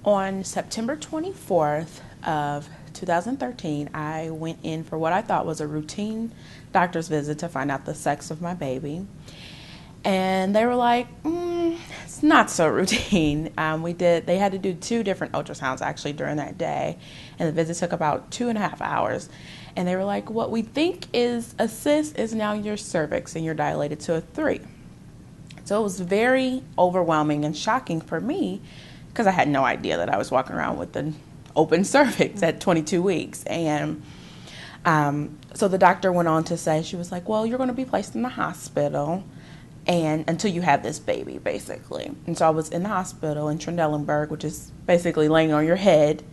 On September 24th of 2013, I went in for what I thought was a routine doctor's visit to find out the sex of my baby. And they were like, it's not so routine. They had to do 2 different ultrasounds actually during that day. And the visit took about 2.5 hours. And they were like, what we think is a cyst is now your cervix and you're dilated to a 3. So it was very overwhelming and shocking for me because I had no idea that I was walking around with an open cervix at 22 weeks. And so the doctor went on to say, she was like, well, you're going to be placed in the hospital and until you have this baby, basically. And so I was in the hospital in Trendelenburg, which is basically laying on your head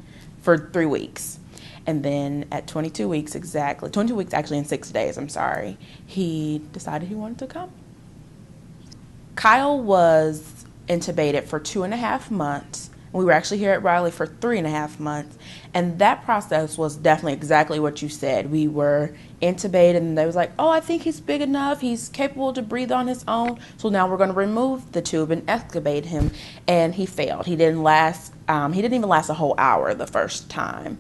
for 3 weeks. And then at 22 weeks exactly, 22 weeks actually in 6 days, I'm sorry, he decided he wanted to come. Kyle was intubated for 2.5 months. We were actually here at Riley for 3.5 months. And that process was definitely exactly what you said. We were intubated and they was like, oh, I think he's big enough. He's capable to breathe on his own. So now we're going to remove the tube and excubate him. And he failed. He didn't even last a whole hour the first time.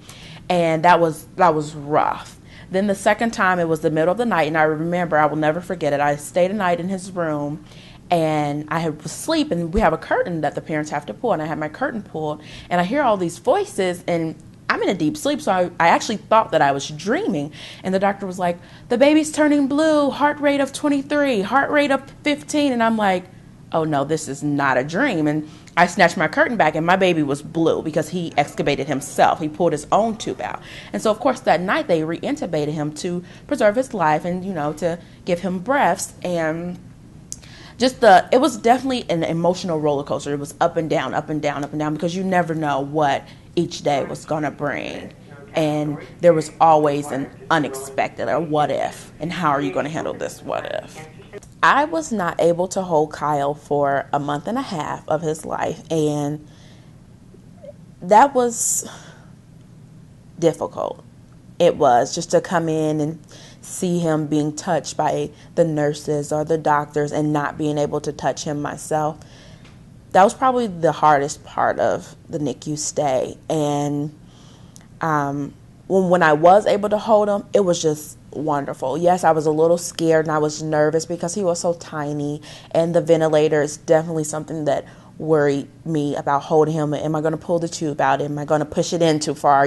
And that was rough. Then the second time, it was the middle of the night. And I remember, I will never forget it. I stayed a night in his room. And I was asleep, and we have a curtain that the parents have to pull, and I had my curtain pulled, and I hear all these voices, and I'm in a deep sleep, so I actually thought that I was dreaming. And the doctor was like, the baby's turning blue, heart rate of 23, heart rate of 15, and I'm like, oh no, this is not a dream. And I snatched my curtain back, and my baby was blue because he extubated himself. He pulled his own tube out. And so, of course, that night they re-intubated him to preserve his life and, to give him breaths. And it was definitely an emotional roller coaster. It was up and down, up and down, up and down, because you never know what each day was going to bring. And there was always an unexpected, or what if, and how are you going to handle this what if? I was not able to hold Kyle for a month and a half of his life, and that was difficult. It was just to come in and see him being touched by the nurses or the doctors and not being able to touch him myself. That was probably the hardest part of the NICU stay. And when I was able to hold him, it was just wonderful. Yes, I was a little scared and I was nervous because he was so tiny, and the ventilator is definitely something that worried me about holding him. Am I going to pull the tube out? Am I going to push it in too far?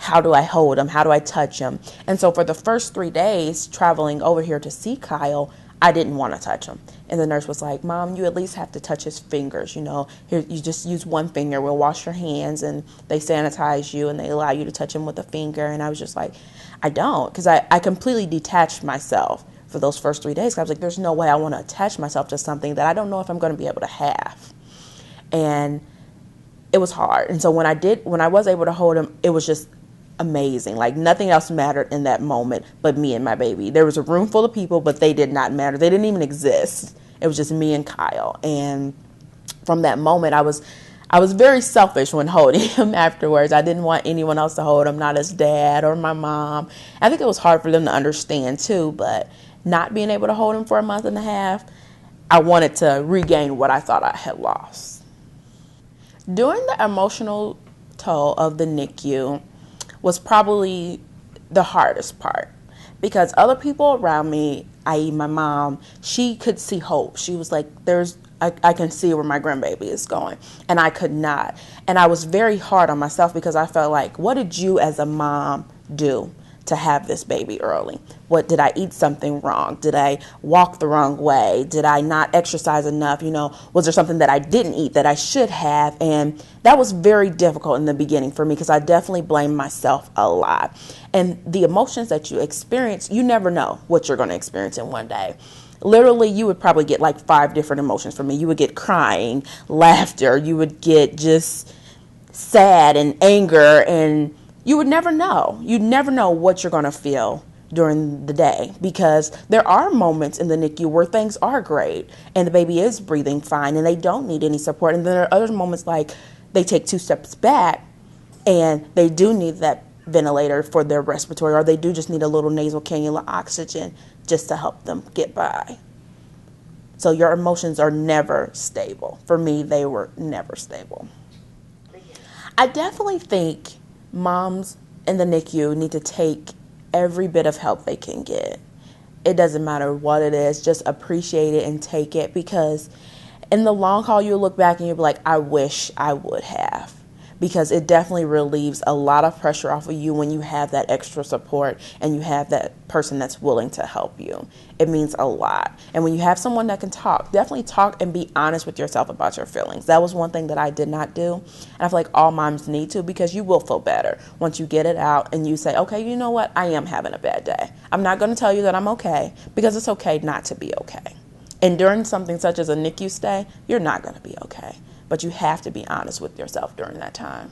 How do I hold him? How do I touch him? And so for the first 3 days traveling over here to see Kyle, I didn't want to touch him. And the nurse was like, Mom, you at least have to touch his fingers. Here, you just use one finger. We'll wash your hands, and they sanitize you, and they allow you to touch him with a finger. And I was just like, I don't, because I completely detached myself for those first 3 days. I was like, there's no way I want to attach myself to something that I don't know if I'm going to be able to have. And it was hard. And so when I was able to hold him, it was just amazing. Like, nothing else mattered in that moment but me and my baby. There was a room full of people, but they did not matter. They didn't even exist. It was just me and Kyle. And from that moment, I was very selfish when holding him afterwards. I didn't want anyone else to hold him, not his dad or my mom. I think it was hard for them to understand too, but not being able to hold him for a month and a half, I wanted to regain what I thought I had lost. During the emotional toll of the NICU was probably the hardest part, because other people around me, i.e. my mom, she could see hope. She was like, I can see where my grandbaby is going, and I could not. And I was very hard on myself because I felt like, what did you as a mom do to have this baby early? What, did I eat something wrong? Did I walk the wrong way? Did I not exercise enough? Was there something that I didn't eat that I should have? And that was very difficult in the beginning for me because I definitely blamed myself a lot. And the emotions that you experience, you never know what you're going to experience in one day. Literally, you would probably get like 5 different emotions from me. You would get crying, laughter, you would get just sad and anger, and you would never know. You'd never know what you're going to feel during the day, because there are moments in the NICU where things are great and the baby is breathing fine and they don't need any support. And then there are other moments like they take 2 steps back and they do need that ventilator for their respiratory, or they do just need a little nasal cannula oxygen just to help them get by. So your emotions are never stable. For me, they were never stable. I definitely think moms in the NICU need to take every bit of help they can get. It doesn't matter what it is, just appreciate it and take it, because in the long haul, you'll look back and you'll be like, I wish I would have. Because it definitely relieves a lot of pressure off of you when you have that extra support and you have that person that's willing to help you. It means a lot. And when you have someone that can talk, definitely talk and be honest with yourself about your feelings. That was one thing that I did not do. And I feel like all moms need to, because you will feel better once you get it out and you say, okay, you know what? I am having a bad day. I'm not going to tell you that I'm okay, because it's okay not to be okay. And during something such as a NICU stay, you're not going to be okay. But you have to be honest with yourself during that time.